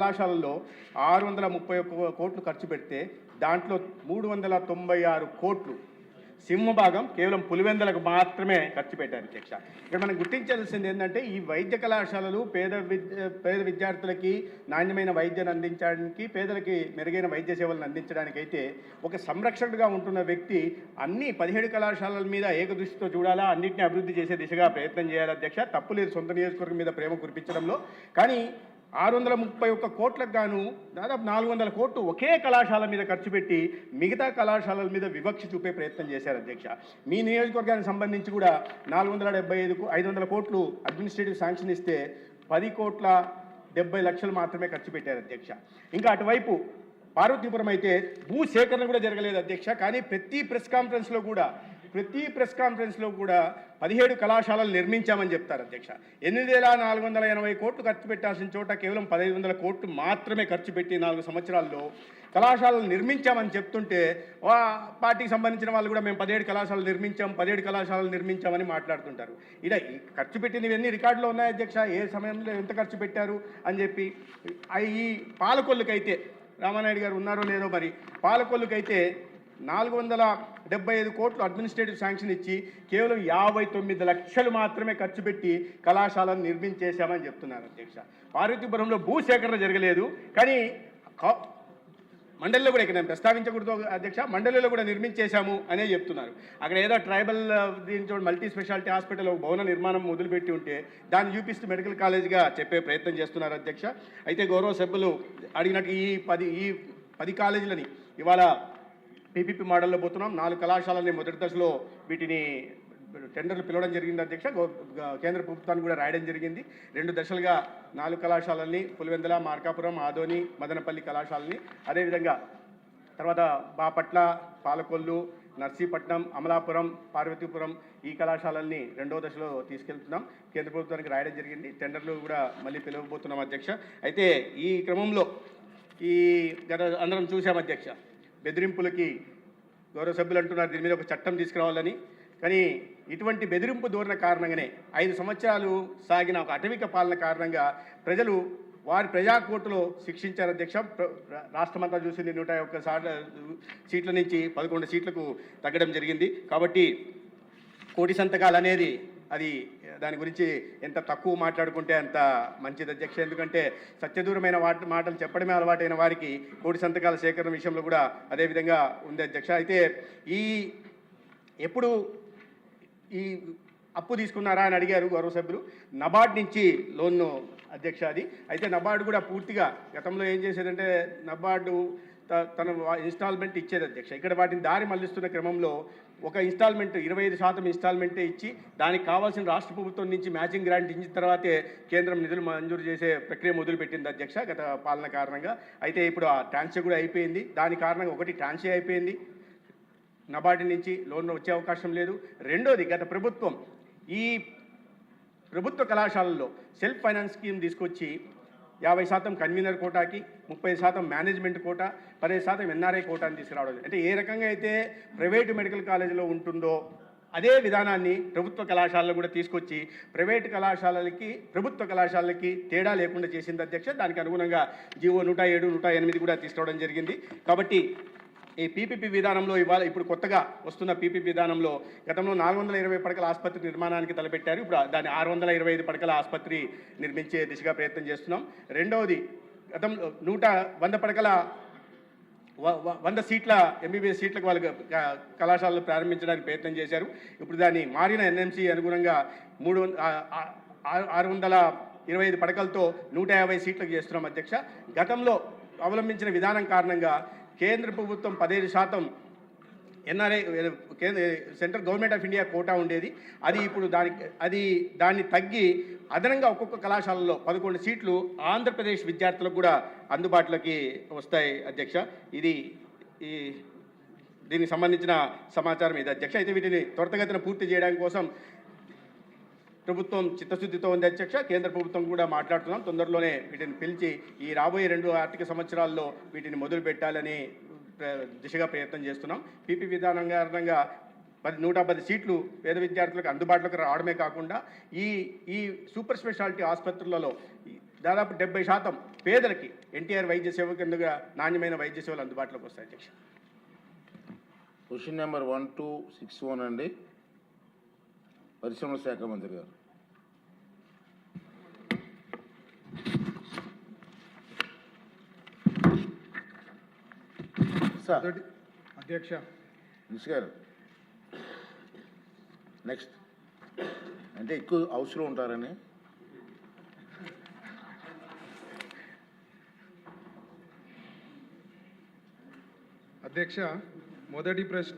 కళాశాలల్లో 631 కోట్లు ఖర్చు పెడితే దాంట్లో 396 కోట్లు సింహభాగం కేవలం పులివెందులకు మాత్రమే ఖర్చు పెట్టారు అధ్యక్ష. ఇక్కడ మనం గుర్తించాల్సింది ఏంటంటే ఈ వైద్య కళాశాలలు పేద విద్యార్థులకి నాణ్యమైన వైద్యాన్ని అందించడానికి, పేదలకి మెరుగైన వైద్య సేవలను అందించడానికైతే ఒక సంరక్షకుడిగా ఉంటున్న వ్యక్తి అన్ని 17 కళాశాలల మీద ఏకదృష్టితో చూడాలా, అన్నింటినీ అభివృద్ధి చేసే దిశగా ప్రయత్నం చేయాలి అధ్యక్ష. తప్పు లేదు సొంత నియోజకవర్గం మీద ప్రేమ కురిపించడంలో. కానీ 631 కోట్లకు గాను దాదాపు 400 కోట్లు ఒకే కళాశాల మీద ఖర్చు పెట్టి మిగతా కళాశాలల మీద వివక్ష చూపే ప్రయత్నం చేశారు అధ్యక్ష. మీ నియోజకవర్గానికి సంబంధించి కూడా 500 కోట్లు అడ్మినిస్ట్రేటివ్ శాంక్షన్ ఇస్తే 10,70,00,000 మాత్రమే ఖర్చు పెట్టారు అధ్యక్ష. ఇంకా అటువైపు పార్వతీపురం అయితే భూసేకరణ కూడా జరగలేదు అధ్యక్ష. కానీ ప్రతి ప్రెస్ కాన్ఫరెన్స్లో కూడా 17 కళాశాలలు నిర్మించామని చెప్తారు అధ్యక్ష. 8,480 కోట్లు ఖర్చు పెట్టాల్సిన చోట కేవలం 1,500 కోట్లు మాత్రమే ఖర్చు పెట్టి 4 సంవత్సరాల్లో కళాశాలలు నిర్మించామని చెప్తుంటే పార్టీకి సంబంధించిన వాళ్ళు కూడా మేము 17 కళాశాలలు నిర్మించామని మాట్లాడుతుంటారు. ఇలా ఖర్చు పెట్టినవి అన్ని రికార్డులో ఉన్నాయి అధ్యక్ష. ఏ సమయంలో ఎంత ఖర్చు పెట్టారు అని చెప్పి. ఈ పాలకొల్లుకైతే రామానాయుడు గారు ఉన్నారో లేదో మరి, పాలకొల్లుకైతే 475 కోట్లు అడ్మినిస్ట్రేటివ్ శాంక్షన్ ఇచ్చి కేవలం 59 లక్షలు మాత్రమే ఖర్చు పెట్టి కళాశాలను నిర్మించేశామని చెప్తున్నారు అధ్యక్ష. పార్వతీపురంలో భూసేకరణ జరగలేదు, కానీ మండలిలో కూడా, ఇక్కడ నేను ప్రస్తావించకూడదు అధ్యక్ష, మండలిలో కూడా నిర్మించేశాము అనే చెప్తున్నారు. అక్కడ ఏదో ట్రైబల్ దీంతో మల్టీ స్పెషాలిటీ హాస్పిటల్ భవన నిర్మాణం మొదలుపెట్టి ఉంటే దాన్ని చూపిస్తూ మెడికల్ కాలేజ్గా చెప్పే ప్రయత్నం చేస్తున్నారు అధ్యక్ష. అయితే గౌరవ సభ్యులు అడిగినట్టు ఈ 10 కాలేజీలని ఇవాళ పీపీపీ మోడల్లో పోతున్నాం. 4 కళాశాలని మొదటి దశలో వీటిని టెండర్లు పిలవడం జరిగింది అధ్యక్ష. కేంద్ర ప్రభుత్వాన్ని కూడా రాయడం జరిగింది. 2 దశలుగా 4 కళాశాలల్ని పులివెందుల, మార్కాపురం, ఆదోని, మదనపల్లి కళాశాలని, అదేవిధంగా తర్వాత బాపట్ల, పాలకొల్లు, నర్సీపట్నం, అమలాపురం, పార్వతీపురం ఈ కళాశాలల్ని 2వ దశలో తీసుకెళ్తున్నాం. కేంద్ర ప్రభుత్వానికి రాయడం జరిగింది. టెండర్లు కూడా మళ్ళీ పిలవబోతున్నాం అధ్యక్ష. అయితే ఈ క్రమంలో అందరం చూసాం అధ్యక్ష, బెదిరింపులకి గౌరవ సభ్యులు అంటున్నారు దీని మీద ఒక చట్టం తీసుకురావాలని. కానీ ఇటువంటి బెదిరింపు ధోరణి కారణంగానే 5 సంవత్సరాలు సాగిన ఒక అటవిక పాలన కారణంగా ప్రజలు వారి ప్రజాకోర్టులో శిక్షించారు అధ్యక్ష. రాష్ట్రమంతా చూసింది 101 సీట్ల నుంచి 11 సీట్లకు తగ్గడం జరిగింది. కాబట్టి కోటి సంతకాలు అనేది దాని గురించి ఎంత తక్కువ మాట్లాడుకుంటే అంత మంచిది అధ్యక్ష. ఎందుకంటే సత్యదూరమైన మాటలు చెప్పడమే అలవాటైన వారికి కోటి సంతకాల సేకరణ విషయంలో కూడా అదేవిధంగా ఉంది అధ్యక్ష. అయితే ఎప్పుడు ఈ అప్పు తీసుకున్నారా అని అడిగారు గౌరవ సభ్యులు. నబార్డ్ నుంచి లోన్ అధ్యక్ష అది. అయితే నబార్డు కూడా పూర్తిగా గతంలో ఏం చేసేదంటే నబార్డు తన ఇన్స్టాల్మెంట్ ఇచ్చేది అధ్యక్ష. ఇక్కడ వాటిని దారి మళ్లిస్తున్న క్రమంలో ఒక ఇన్స్టాల్మెంట్ 25% ఇన్స్టాల్మెంటే ఇచ్చి దానికి కావాల్సిన రాష్ట్ర ప్రభుత్వం నుంచి మ్యాచింగ్ గ్రాంట్ ఇచ్చిన తర్వాతే కేంద్రం నిధులు మంజూరు చేసే ప్రక్రియ మొదలుపెట్టింది అధ్యక్ష గత పాలన కారణంగా. అయితే ఇప్పుడు ఆ ట్రాన్షే కూడా అయిపోయింది. దాని కారణంగా ఒకటి ట్రాన్షే అయిపోయింది, నబార్డు నుంచి లోన్ వచ్చే అవకాశం లేదు. రెండోది గత ప్రభుత్వం ఈ ప్రభుత్వ కళాశాలల్లో సెల్ఫ్ ఫైనాన్స్ స్కీమ్ తీసుకొచ్చి 50% కన్వీనర్ కోటాకి, 30% మేనేజ్మెంట్ కోటా, 10% ఎన్ఆర్ఐ కోటాని తీసుకురావడం. అంటే ఏ రకంగా అయితే ప్రైవేటు మెడికల్ కాలేజీలో ఉంటుందో అదే విధానాన్ని ప్రభుత్వ కళాశాలలో కూడా తీసుకొచ్చి ప్రైవేటు కళాశాలలకి ప్రభుత్వ కళాశాలలకి తేడా లేకుండా చేసింది అధ్యక్ష. దానికి అనుగుణంగా జీవో 107, 108 కూడా తీసుకురావడం జరిగింది. కాబట్టి ఈ పీపీపీ విధానంలో ఇప్పుడు కొత్తగా వస్తున్న పీపీపీ విధానంలో గతంలో 420 పడకల ఆసుపత్రి నిర్మాణానికి తలపెట్టారు. ఇప్పుడు దాన్ని 625 పడకల ఆసుపత్రి నిర్మించే దిశగా ప్రయత్నం చేస్తున్నాం. రెండవది గతంలో 100 పడకల 100 సీట్ల ఎంబీబీఎస్ సీట్లకు వాళ్ళు కళాశాలలు ప్రారంభించడానికి ప్రయత్నం చేశారు. ఇప్పుడు దాన్ని మారిన ఎన్ఎంసీ అనుగుణంగా 625 పడకలతో 150 సీట్లకు చేస్తున్నాం అధ్యక్ష. గతంలో అవలంబించిన విధానం కారణంగా కేంద్ర ప్రభుత్వం 15% NRI central government of India quota ఉండేది. ఇప్పుడు దాన్ని తగ్గి అదనంగా ఒక్కొక్క కళాశాలలో 11 సీట్లు ఆంధ్రప్రదేశ్ విద్యార్థులకు కూడా అందుబాటులోకి వస్తాయి అధ్యక్ష. దీనికి సంబంధించిన సమాచారం ఇది అధ్యక్ష. అయితే వీటిని త్వరితగతిన పూర్తి చేయడానికి కోసం ప్రభుత్వం చిత్తశుద్ధితో ఉంది అధ్యక్ష. కేంద్ర ప్రభుత్వం కూడా మాట్లాడుతున్నాం. తొందరలోనే వీటిని పిలిచి ఈ రాబోయే 2 ఆర్థిక సంవత్సరాల్లో వీటిని మొదలు పెట్టాలని దిశగా ప్రయత్నం చేస్తున్నాం. పీపీ విధానం కారణంగా 110 సీట్లు పేద విద్యార్థులకు అందుబాటులోకి రావడమే కాకుండా ఈ సూపర్ స్పెషాలిటీ ఆసుపత్రులలో దాదాపు 70% పేదలకి ఎన్టీఆర్ వైద్య సేవ కిందగా నాణ్యమైన వైద్య సేవలు అందుబాటులోకి వస్తాయి అధ్యక్ష. క్వశ్చన్ నెంబర్ 1261 అండి, పరిశ్రమల శాఖ మంత్రి గారు. సార్ అధ్యక్ష. గారు నెక్స్ట్ అంటే ఎక్కువ హౌస్లో ఉంటారని. అధ్యక్ష, మొదటి ప్రశ్న